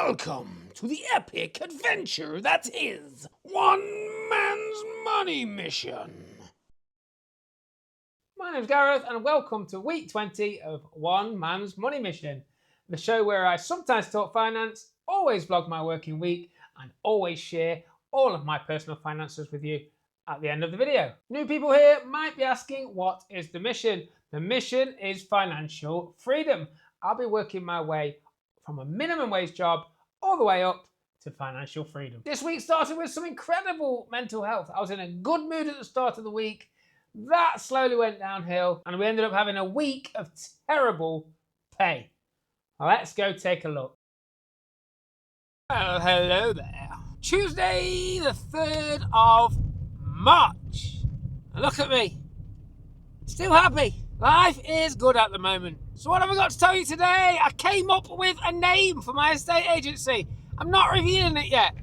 Welcome to the epic adventure that is One Man's Money Mission. My name's Gareth and welcome to week 20 of One Man's Money Mission, the show where I sometimes talk finance, always vlog my working week and always share all of my personal finances with you at the end of the video. New people here might be asking, what is the mission? The mission is financial freedom. I'll be working my way from a minimum wage job all the way up to financial freedom. This week started with some incredible mental health. I was in a good mood at the start of the week. That slowly went downhill and we ended up having a week of terrible pay. Let's go take a look. Well, hello there. Tuesday the 3rd of March. Look at me. Still happy. Life is good at the moment. So what have I got to tell you today? I came up with a name for my estate agency. I'm not revealing it yet.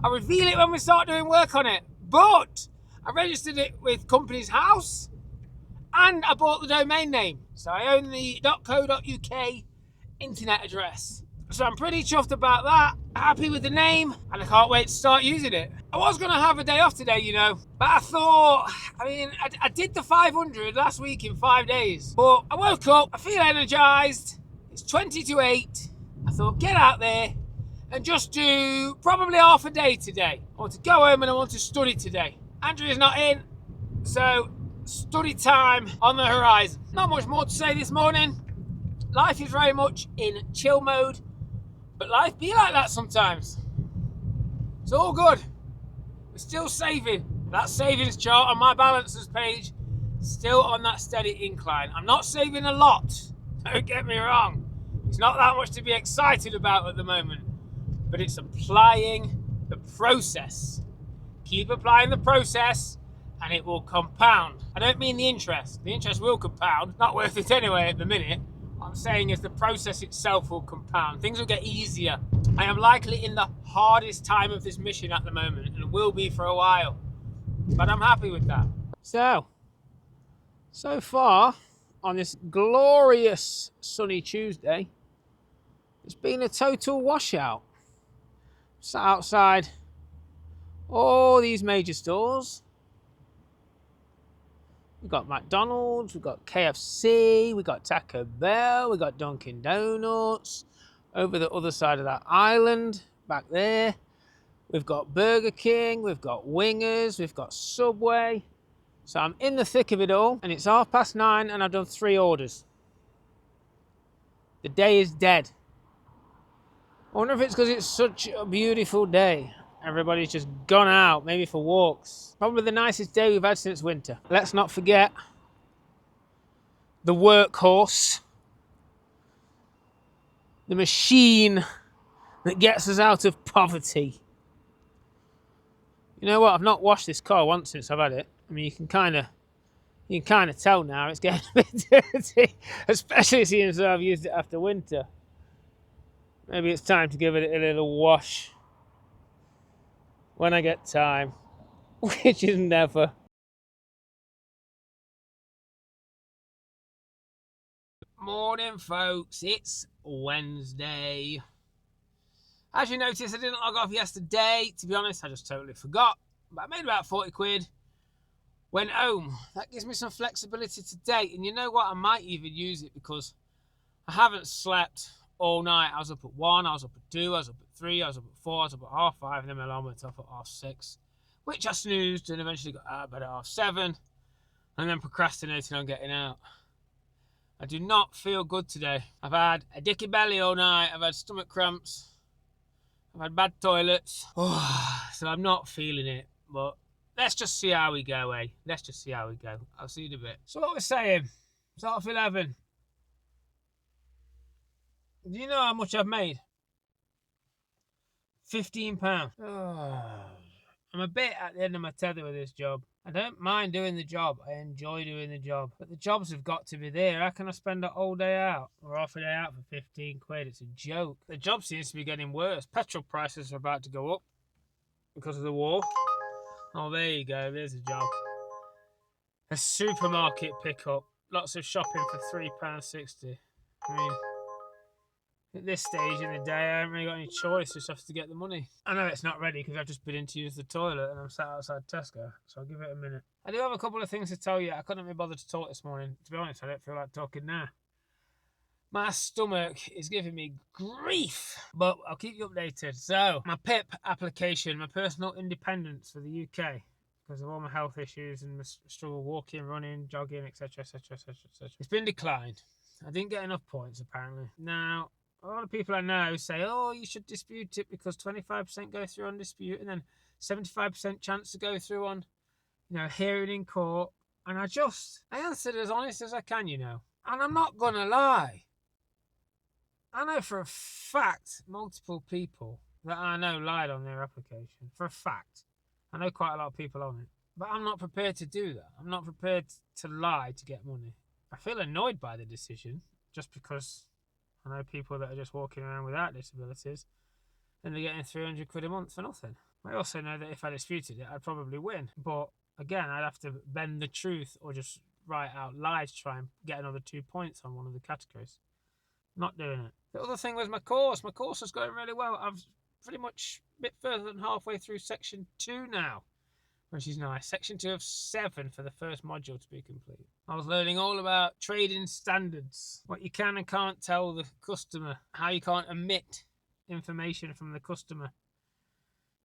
I'll reveal it when we start doing work on it. But I registered it with Company's House and I bought the domain name. So I own the .co.uk internet address. So I'm pretty chuffed about that. Happy with the name and I can't wait to start using it. I was going to have a day off today, you know, but I thought, I did the 500 last week in 5 days, but I woke up, I feel energized. It's 20 to 8. I thought, get out there and just do probably half a day today. I want to go home and I want to study today. Andrea's not in, so study time on the horizon. Not much more to say this morning. Life is very much in chill mode, but life be like that sometimes. It's all good. We're still saving. That savings chart on my balances page, still on that steady incline. I'm not saving a lot, don't get me wrong. It's not that much to be excited about at the moment, but it's applying the process. Keep applying the process and it will compound. I don't mean the interest. The interest will compound. Not worth it anyway at the minute. What I'm saying is the process itself will compound. Things will get easier. I am likely in the hardest time of this mission at the moment and will be for a while. But I'm happy with that. So far on this glorious sunny Tuesday, it's been a total washout. Sat outside all these major stores. We've got McDonald's, we've got KFC, we've got Taco Bell, we've got Dunkin' Donuts. Over the other side of that island, back there, we've got Burger King, we've got Wingers, we've got Subway. So I'm in the thick of it all, and it's 9:30 and I've done 3 orders. The day is dead. I wonder if it's because it's such a beautiful day. Everybody's just gone out, maybe for walks. Probably the nicest day we've had since winter. Let's not forget the workhorse, the machine that gets us out of poverty. You know what? I've not washed this car once since I've had it. I mean, you can kind of tell now it's getting a bit dirty, especially since I've used it after winter. Maybe it's time to give it a little wash when I get time, which is never. Morning, folks. It's Wednesday. As you notice, I didn't log off yesterday. To be honest, I just totally forgot. But I made about 40 quid. Went home. That gives me some flexibility today. And you know what? I might even use it because I haven't slept all night. I was up at 1, I was up at 2, I was up at 3, I was up at 4, I was up at 5:30, and then my alarm went off at 6:30, which I snoozed and eventually got out of bed at 7:30, and then procrastinating on getting out. I do not feel good today. I've had a dicky belly all night, I've had stomach cramps, I've had bad toilets, so I'm not feeling it, but let's just see how we go, eh? Let's just see how we go. I'll see you in a bit. So what we're saying, it's 11:30. Do you know how much I've made? £15. I'm a bit at the end of my tether with this job. I don't mind doing the job. I enjoy doing the job. But the jobs have got to be there. How can I spend a whole day out or half a day out for 15 quid? It's a joke. The job seems to be getting worse. Petrol prices are about to go up because of the war. Oh, there you go. There's a job. A supermarket pickup. Lots of shopping for £3.60. I mean, At this stage in the day, I haven't really got any choice, just have to get the money. I know it's not ready because I've just been in to use the toilet and I'm sat outside Tesco, so I'll give it a minute. I do have a couple of things to tell you. I couldn't be bothered to talk this morning. To be honest, I don't feel like talking now. My stomach is giving me grief, but I'll keep you updated. So, my PIP application, my personal independence for the UK, because of all my health issues and my struggle walking, running, jogging, etc., etc., etc., etc. It's been declined. I didn't get enough points, apparently. Now, a lot of people I know say, oh, you should dispute it because 25% go through on dispute and then 75% chance to go through on, hearing in court. And I answered as honest as I can, And I'm not going to lie. I know for a fact multiple people that I know lied on their application. For a fact. I know quite a lot of people on it. But I'm not prepared to do that. I'm not prepared to lie to get money. I feel annoyed by the decision just because I know people that are just walking around without disabilities and they're getting 300 quid a month for nothing. I also know that if I disputed it, I'd probably win. But again, I'd have to bend the truth or just write out lies to try and get another 2 points on one of the categories. Not doing it. The other thing was my course. My course is going really well. I'm pretty much a bit further than halfway through section 2 now, which is nice. Section 2 of 7 for the first module to be complete. I was learning all about trading standards, what you can and can't tell the customer, how you can't omit information from the customer.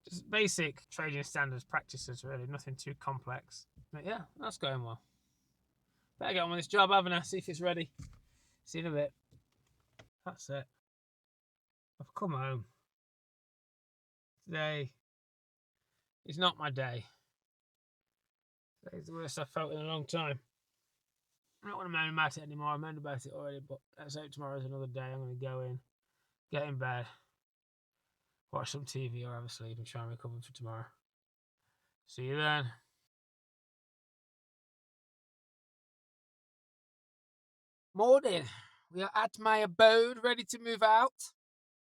Just basic trading standards practices, really, nothing too complex. But yeah, that's going well. Better get on with this job, haven't I? See if it's ready. See you in a bit. That's it. I've come home. Today is not my day. Today's the worst I've felt in a long time. I don't want to moan about it anymore. I moaned about it already, but let's hope tomorrow's another day. I'm going to go in, get in bed, watch some TV or have a sleep and try and recover for tomorrow. See you then. Morning. We are at my abode, ready to move out.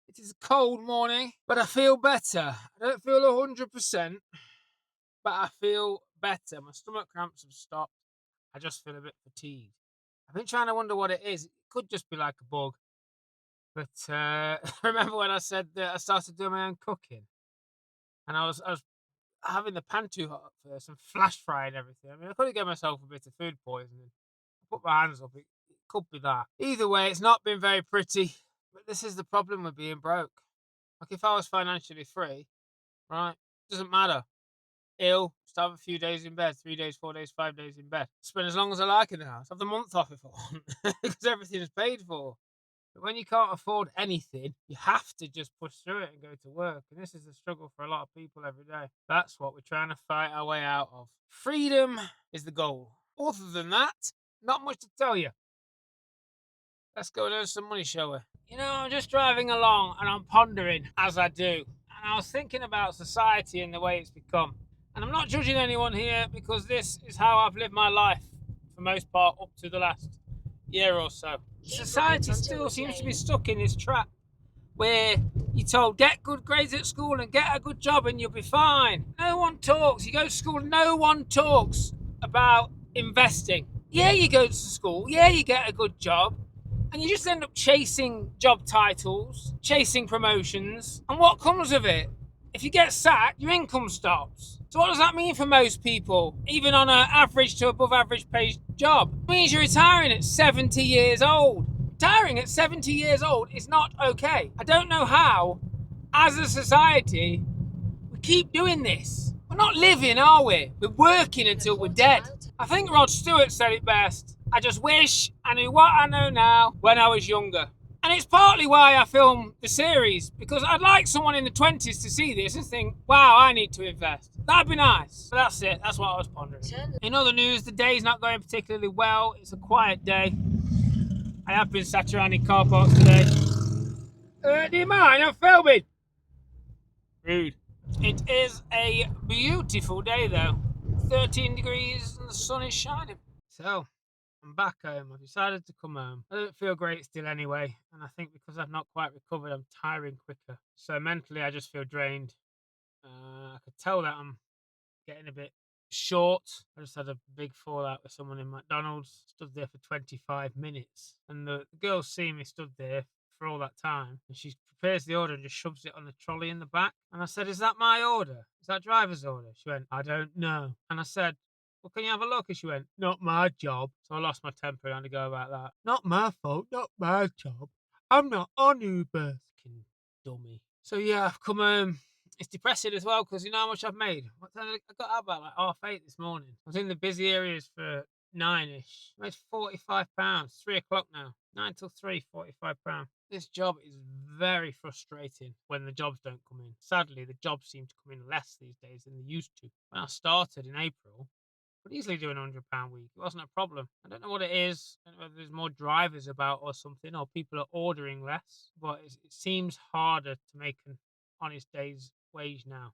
It is a cold morning, but I feel better. I don't feel 100%, but I feel better. My stomach cramps have stopped. I just feel a bit fatigued. I've been trying to wonder what it is. It could just be like a bug. But remember when I said that I started doing my own cooking? And I was having the pan too hot at first and flash frying everything. I mean, I could have given myself a bit of food poisoning. I put my hands up. It could be that. Either way, it's not been very pretty. But this is the problem with being broke. Like if I was financially free, right? Doesn't matter. Ill, just have a few days in bed, 3 days, 4 days, 5 days in bed. Spend as long as I like in the house. Have the month off if I want, because everything is paid for. But when you can't afford anything, you have to just push through it and go to work. And this is the struggle for a lot of people every day. That's what we're trying to fight our way out of. Freedom is the goal. Other than that, not much to tell you. Let's go and earn some money, shall we? I'm just driving along and I'm pondering as I do. And I was thinking about society and the way it's become. And I'm not judging anyone here because this is how I've lived my life for most part up to the last year or so. Society still seems to be stuck in this trap where you're told get good grades at school and get a good job and you'll be fine. No one talks. You go to school, no one talks about investing. Yeah, you go to school. Yeah, you get a good job. And you just end up chasing job titles, chasing promotions. And what comes of it? If you get sacked, your income stops. So what does that mean for most people, even on an average to above average paid job? It means you're retiring at 70 years old. Retiring at 70 years old is not okay. I don't know how, as a society, we keep doing this. We're not living, are we? We're working until we're dead. I think Rod Stewart said it best. I just wish I knew what I know now when I was younger. And it's partly why I filmed the series, because I'd like someone in the 20s to see this and think, wow, I need to invest. That'd be nice. But that's it. That's what I was pondering. In other news, the day's not going particularly well. It's a quiet day. I have been sat around in car parks today. Do you mind? I'm filming. Rude. It is a beautiful day though. 13 degrees and the sun is shining. So, I'm back home. I've decided to come home. I don't feel great still anyway, and I think because I've not quite recovered, I'm tiring quicker. So mentally, I just feel drained. I could tell that I'm getting a bit short. I just had a big fallout with someone in McDonald's. Stood there for 25 minutes, and the girls see me stood there for all that time. And she prepares the order and just shoves it on the trolley in the back. And I said, "Is that my order? Is that driver's order?" She went, "I don't know." And I said, "Well, can you have a look?" And she went, "Not my job." So I lost my temper and had to go about that. "Not my fault, not my job. I'm not on Uber." Fucking dummy. So yeah, I've come home. It's depressing as well because you know how much I've made. What time I got out about like 8:30 this morning. I was in the busy areas for 9ish. I made £45. 3 o'clock now. 9 till 3, £45. This job is very frustrating when the jobs don't come in. Sadly, the jobs seem to come in less these days than they used to. When I started in April, I could easily do an £100 week. It wasn't a problem. I don't know what it is. I don't know whether there's more drivers about or something, or people are ordering less. But it seems harder to make an honest day's wage now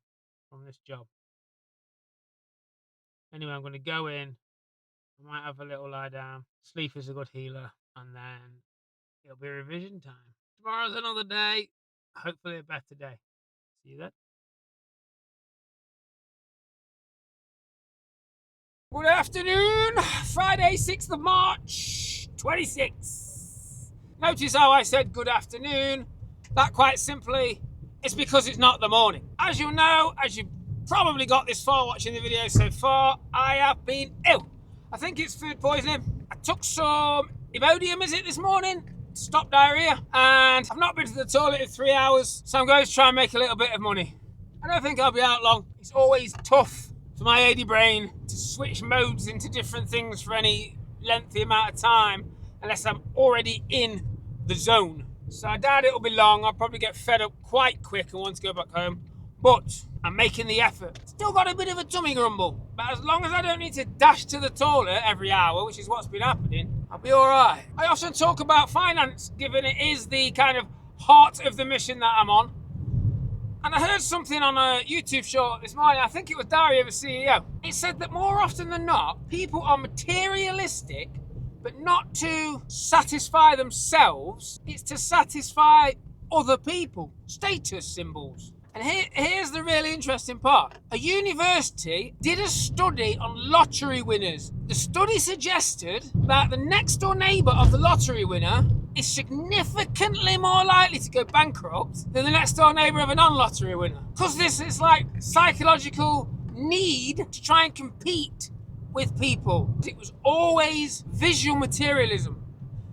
from this job. Anyway, I'm going to go in. I might have a little lie down. Sleep is a good healer. And then it'll be revision time. Tomorrow's another day. Hopefully a better day. See you then. Good afternoon. Friday, 6th of March, 26. Notice how I said good afternoon. That quite simply is because it's not the morning. As you know, as you probably got this far watching the video so far, I have been ill. I think it's food poisoning. I took some Imodium, is it, this morning? To stop diarrhea. And I've not been to the toilet in 3 hours, so I'm going to try and make a little bit of money. I don't think I'll be out long. It's always tough for my AD brain to switch modes into different things for any lengthy amount of time unless I'm already in the zone. So I doubt it'll be long. I'll probably get fed up quite quick and want to go back home. But I'm making the effort. Still got a bit of a tummy grumble. But as long as I don't need to dash to the toilet every hour, which is what's been happening, I'll be alright. I often talk about finance, given it is the kind of heart of the mission that I'm on. And I heard something on a YouTube short this morning, I think it was Diary of a CEO. It said that more often than not, people are materialistic, but not to satisfy themselves, it's to satisfy other people. Status symbols. And here's the really interesting part. A university did a study on lottery winners. The study suggested that the next door neighbour of the lottery winner is significantly more likely to go bankrupt than the next door neighbour of a non-lottery winner. Because this is like psychological need to try and compete with people. It was always visual materialism.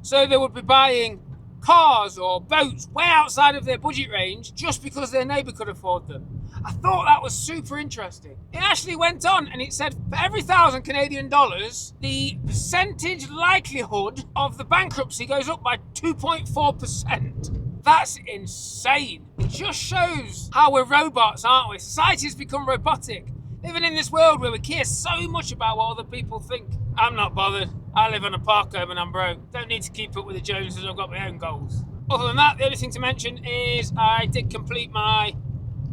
So they would be buying cars or boats way outside of their budget range just because their neighbour could afford them. I thought that was super interesting. It actually went on and it said for every $1,000 Canadian, the percentage likelihood of the bankruptcy goes up by 2.4%. That's insane. It just shows how we're robots, aren't we? Society's become robotic. Living in this world where we care so much about what other people think. I'm not bothered. I live on a park home and I'm broke. Don't need to keep up with the Joneses. I've got my own goals. Other than that, the only thing to mention is I did complete my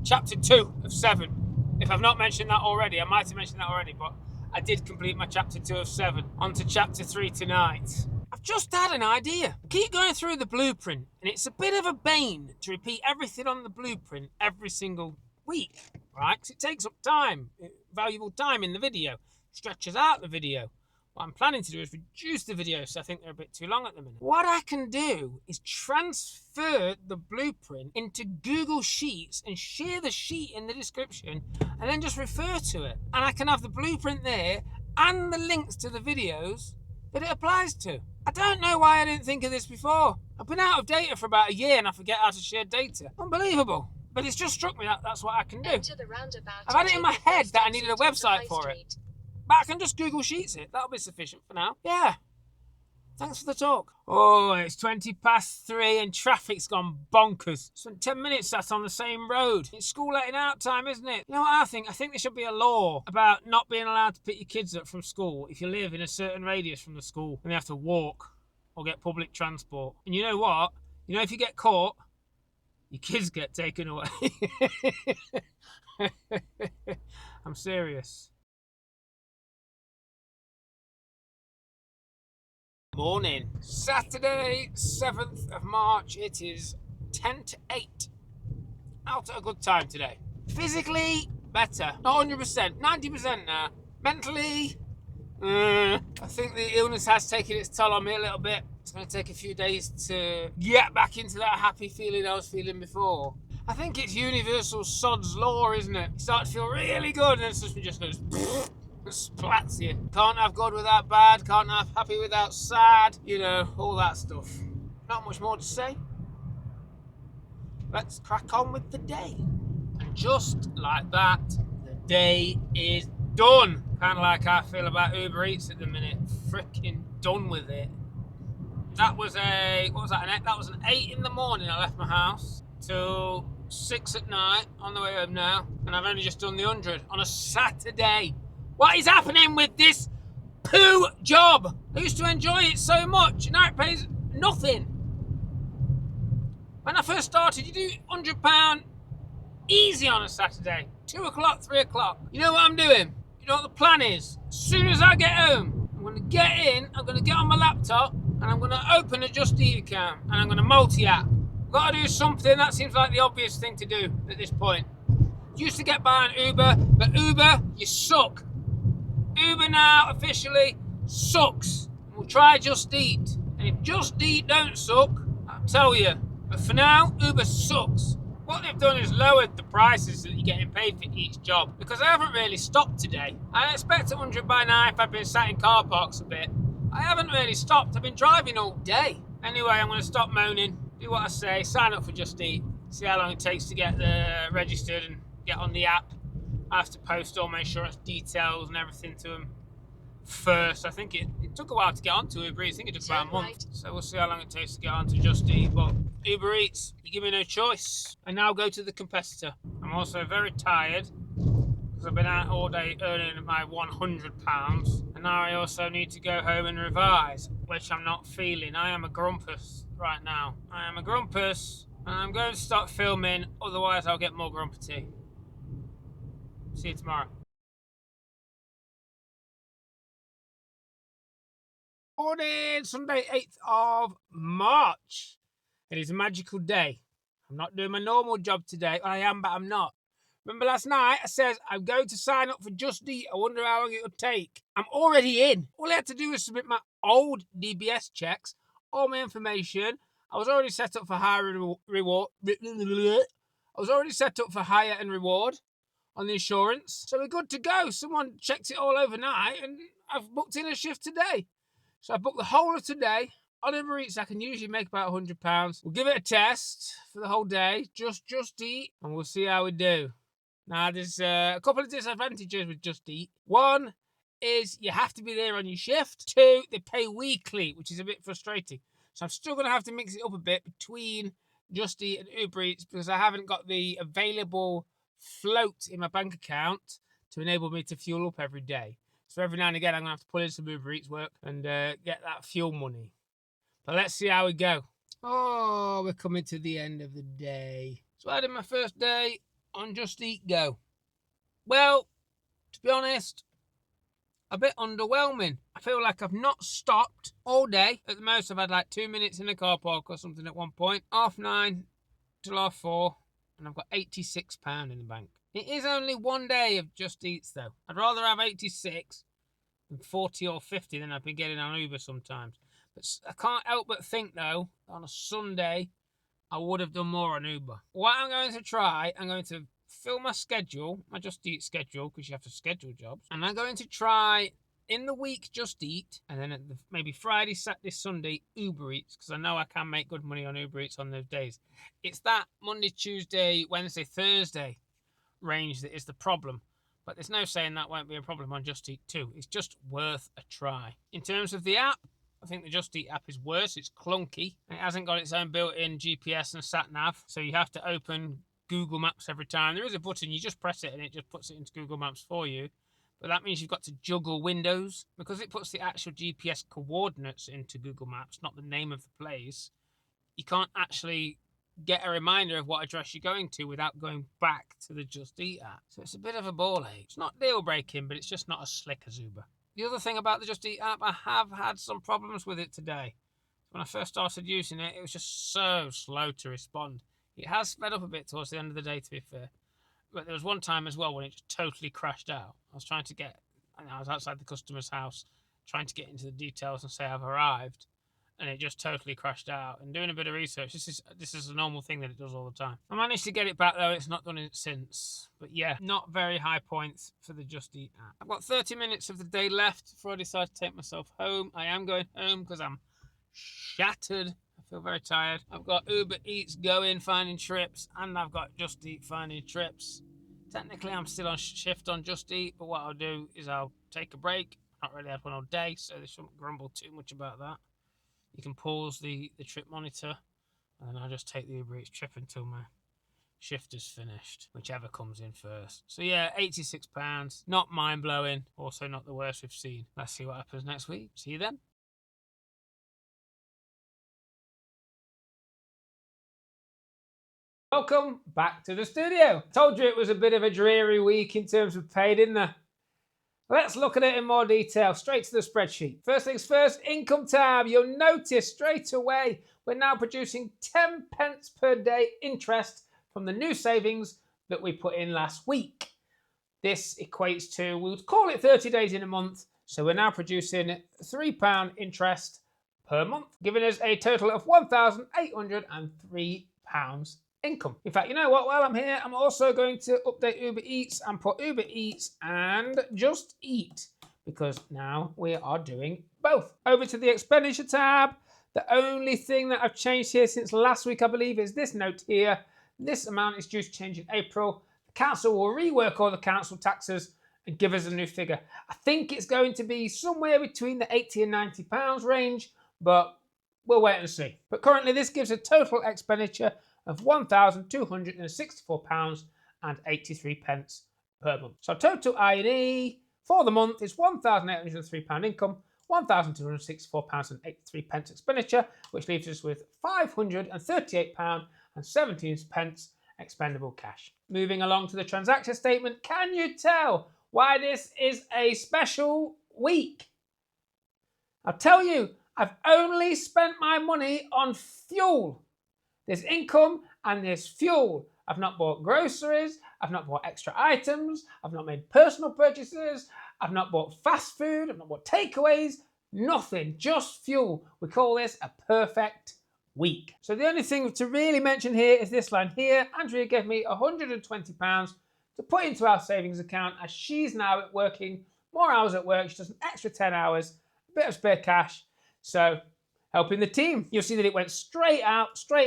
chapter 2 of 7. If I've not mentioned that already, I might have mentioned that already, but I did complete my chapter 2 of 7. On to chapter 3 tonight. I've just had an idea. I keep going through the blueprint, and it's a bit of a bane to repeat everything on the blueprint every single week, right? Because it takes up time, valuable time in the video, stretches out the video. What I'm planning to do is reduce the videos, so I think they're a bit too long at the minute. What I can do is transfer the blueprint into Google Sheets and share the sheet in the description and then just refer to it. And I can have the blueprint there and the links to the videos that it applies to. I don't know why I didn't think of this before. I've been out of data for about a year and I forget how to share data. Unbelievable. But it's just struck me that that's what I can do. I've had it in my head that I needed a website for it. But I can just Google Sheets it. That'll be sufficient for now. Yeah. Thanks for the talk. Oh, it's 3:20 and traffic's gone bonkers. Spent 10 minutes sat on the same road. It's school letting out time, isn't it? You know what I think? I think there should be a law about not being allowed to pick your kids up from school if you live in a certain radius from the school and they have to walk or get public transport. And you know what? You know, if you get caught, your kids get taken away. I'm serious. Morning. Saturday, 7th of March. It is 10 to 8. Out at a good time today. Physically, better. Not 100%. 90% now. Mentally, I think the illness has taken its toll on me a little bit. It's going to take a few days to get back into that happy feeling I was feeling before. I think it's universal sod's law, isn't it? You start to feel really good and then something just goes and splats you. Can't have good without bad, can't have happy without sad, you know, all that stuff. Not much more to say. Let's crack on with the day. And just like that, the day is done. Kind of like I feel about Uber Eats at the minute. Freaking done with it. That was that was an 8 in the morning I left my house till 6 at night on the way home now, and I've only just done the 100 on a Saturday. What is happening with this poo job? I used to enjoy it so much, and now it pays nothing. When I first started, you do £100 easy on a Saturday, 2 o'clock, 3 o'clock. You know what I'm doing? You know what the plan is? As soon as I get home, I'm going to get in, I'm going to get on my laptop, and I'm going to open a Just Eat account, and I'm going to multi-app. I've got to do something. That seems like the obvious thing to do at this point. Used to get by on Uber, but Uber, you suck. Uber now officially sucks. We'll try Just Eat. And if Just Eat don't suck, I'll tell you. But for now, Uber sucks. What they've done is lowered the prices that you're getting paid for each job, because I haven't really stopped today. I expect 100 by now if I've been sat in car parks a bit. I haven't really stopped. I've been driving all day. Anyway, I'm going to stop moaning, do what I say, sign up for Just Eat, see how long it takes to get registered and get on the app. I have to post all my insurance details and everything to them first. I think it took a while to get onto Uber Eats. I think it took about a month. So we'll see how long it takes to get onto Just Eat. But Uber Eats, you give me no choice. I now go to the competitor. I'm also very tired because I've been out all day earning my £100. And now I also need to go home and revise, which I'm not feeling. I am a grumpus right now. I am a grumpus, and I'm going to start filming, otherwise I'll get more grumpy. See you tomorrow. Morning, Sunday, 8th of March. It is a magical day. I'm not doing my normal job today. I am, but I'm not. Remember last night I said I'm going to sign up for Just Eat. I wonder how long it would take. I'm already in. All I had to do was submit my old DBS checks, all my information. I was already set up for hire and reward. I was already set up for hire and reward on the insurance. So we're good to go. Someone checked it all overnight and I've booked in a shift today. So I booked the whole of today. On Uber Eats, I can usually make about £100. We'll give it a test for the whole day. Just Eat, and we'll see how we do. Now, there's a couple of disadvantages with Just Eat. One is you have to be there on your shift. Two, they pay weekly, which is a bit frustrating. So I'm still going to have to mix it up a bit between Just Eat and Uber Eats because I haven't got the available float in my bank account to enable me to fuel up every day. So every now and again, I'm going to have to pull in some Uber Eats work and get that fuel money. But let's see how we go. Oh, we're coming to the end of the day. So I did my first day on Just Eat Go. Well, to be honest, a bit underwhelming. I feel like I've not stopped all day. At the most, I've had like 2 minutes in a car park or something at one point. 9:30 till 4:30, and I've got £86 in the bank. It is only one day of Just Eats, though. I'd rather have 86 than 40 or 50 than I've been getting on Uber sometimes. But I can't help but think, though, on a Sunday, I would have done more on Uber. What I'm going to try, I'm going to fill my schedule, my Just Eat schedule, because you have to schedule jobs. And I'm going to try, in the week, Just Eat, and then maybe Friday, Saturday, Sunday, Uber Eats, because I know I can make good money on Uber Eats on those days. It's that Monday, Tuesday, Wednesday, Thursday range that is the problem. But there's no saying that won't be a problem on Just Eat too. It's just worth a try. In terms of the app, I think the Just Eat app is worse. It's clunky. It hasn't got its own built-in GPS and sat-nav, so you have to open Google Maps every time. There is a button, you just press it and it just puts it into Google Maps for you. But that means you've got to juggle windows. Because it puts the actual GPS coordinates into Google Maps, not the name of the place, you can't actually get a reminder of what address you're going to without going back to the Just Eat app. So it's a bit of a ball ache. It's not deal-breaking, but it's just not as slick as Uber. The other thing about the Just Eat app, I have had some problems with it today. When I first started using it, it was just so slow to respond. It has sped up a bit towards the end of the day, to be fair. But there was one time as well when it just totally crashed out. I was outside the customer's house, trying to get into the details and say I've arrived. and it just totally crashed out. And doing a bit of research, this is a normal thing that it does all the time. I managed to get it back though. It's not done it since. But yeah, not very high points for the Just Eat app. I've got 30 minutes of the day left before I decide to take myself home. I am going home because I'm shattered. I feel very tired. I've got Uber Eats going, finding trips, and I've got Just Eat finding trips. Technically, I'm still on shift on Just Eat, but what I'll do is I'll take a break. Not really had one all day, so they shouldn't grumble too much about that. You can pause the trip monitor, and then I'll just take the Uber Eats trip until my shift is finished, whichever comes in first. So yeah, £86. Not mind-blowing, also not the worst we've seen. Let's see what happens next week. See you then. Welcome back to the studio. Told you it was a bit of a dreary week in terms of pay, didn't I? Let's look at it in more detail. Straight to the spreadsheet. First things first, income tab. You'll notice straight away we're now producing 10 pence per day interest from the new savings that we put in last week. This equates to, we'll call it 30 days in a month. So we're now producing £3 interest per month, giving us a total of £1,803 income. In fact, you know what? While I'm here, I'm also going to update Uber Eats and put Uber Eats and Just Eat, because now we are doing both. Over to the expenditure tab. The only thing that I've changed here since last week, I believe, is this note here. This amount is due to change in April. The council will rework all the council taxes and give us a new figure. I think it's going to be somewhere between the £80 and £90 range, but we'll wait and see. But currently this gives a total expenditure of £1,264.83 per month. So total I&E for the month is £1,803 income, £1,264.83 expenditure, which leaves us with £538.17 expendable cash. Moving along to the transaction statement, can you tell why this is a special week? I'll tell you, I've only spent my money on fuel. There's income and there's fuel. I've not bought groceries, I've not bought extra items, I've not made personal purchases, I've not bought fast food, I've not bought takeaways, nothing, just fuel. We call this a perfect week. So the only thing to really mention here is this line here. Andrea gave me £120 to put into our savings account as she's now working more hours at work. She does an extra 10 hours, a bit of spare cash. So helping the team. You'll see that it went straight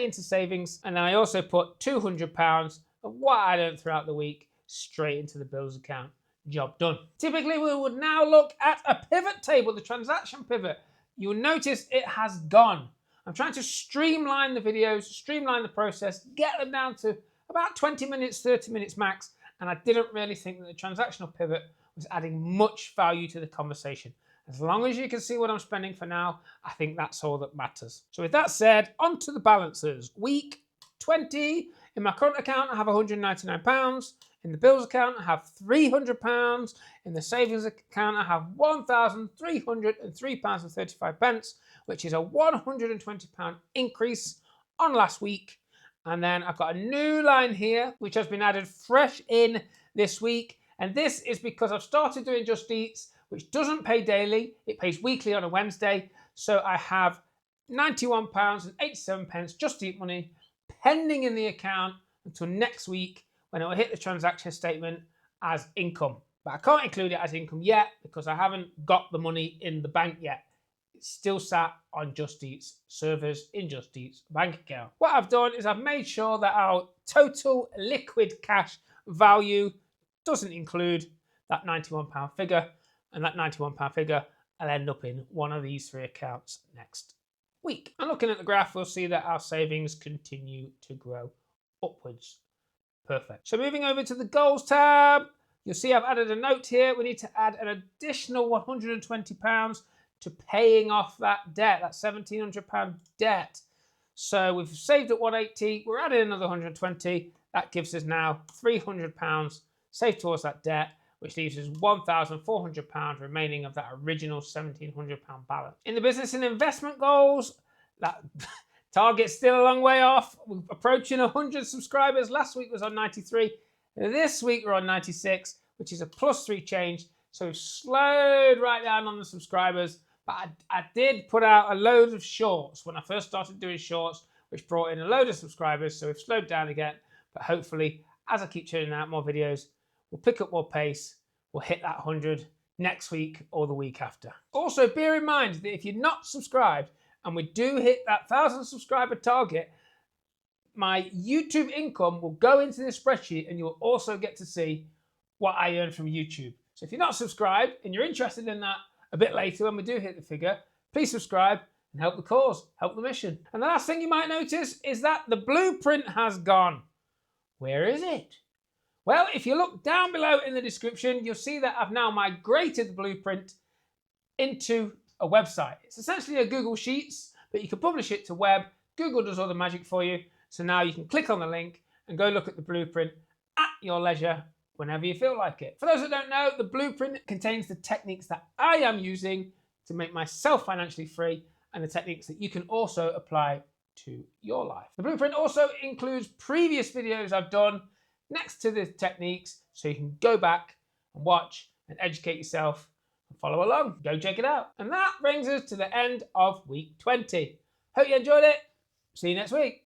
into savings. And then I also put £200 of what I earned throughout the week straight into the bills account. Job done. Typically, we would now look at a pivot table, the transaction pivot. You'll notice it has gone. I'm trying to streamline the videos, streamline the process, get them down to about 20 minutes, 30 minutes max. And I didn't really think that the transactional pivot was adding much value to the conversation. As long as you can see what I'm spending for now, I think that's all that matters. So with that said, on to the balances. Week 20, in my current account, I have £199. In the bills account, I have £300. In the savings account, I have £1,303.35, which is a £120 increase on last week. And then I've got a new line here, which has been added fresh in this week. And this is because I've started doing Just Eats, which doesn't pay daily. It pays weekly on a Wednesday. So I have £91.87 Just Eat money pending in the account until next week when it will hit the transaction statement as income. But I can't include it as income yet because I haven't got the money in the bank yet. It's still sat on Just Eat's servers in Just Eat's bank account. What I've done is I've made sure that our total liquid cash value doesn't include that £91 figure. And that £91 figure will end up in one of these three accounts next week. And looking at the graph, we'll see that our savings continue to grow upwards. Perfect. So moving over to the goals tab, you'll see I've added a note here. We need to add an additional £120 to paying off that debt, that £1,700 debt. So we've saved at 180, we're adding another 120. That gives us now £300 saved towards that debt, which leaves us £1,400 remaining of that original £1,700 balance. In the business and investment goals, that target's still a long way off. We're approaching 100 subscribers. Last week was on 93. This week we're on 96, which is a +3 change. So we've slowed right down on the subscribers, But I did put out a load of shorts when I first started doing shorts, which brought in a load of subscribers. So we've slowed down again, but hopefully as I keep churning out more videos, we'll pick up more pace. We'll hit that 100 next week or the week after. Also, bear in mind that if you're not subscribed and we do hit that 1,000 subscriber target, my YouTube income will go into this spreadsheet and you'll also get to see what I earn from YouTube. So if you're not subscribed and you're interested in that a bit later when we do hit the figure, please subscribe and help the cause, help the mission. And the last thing you might notice is that the blueprint has gone. Where is it? Well, if you look down below in the description, you'll see that I've now migrated the blueprint into a website. It's essentially a Google Sheets, but you can publish it to web. Google does all the magic for you. So now you can click on the link and go look at the blueprint at your leisure whenever you feel like it. For those that don't know, the blueprint contains the techniques that I am using to make myself financially free and the techniques that you can also apply to your life. The blueprint also includes previous videos I've done next to the techniques, so you can go back and watch and educate yourself and follow along. Go check it out. And that brings us to the end of week 20. Hope you enjoyed it. See you next week.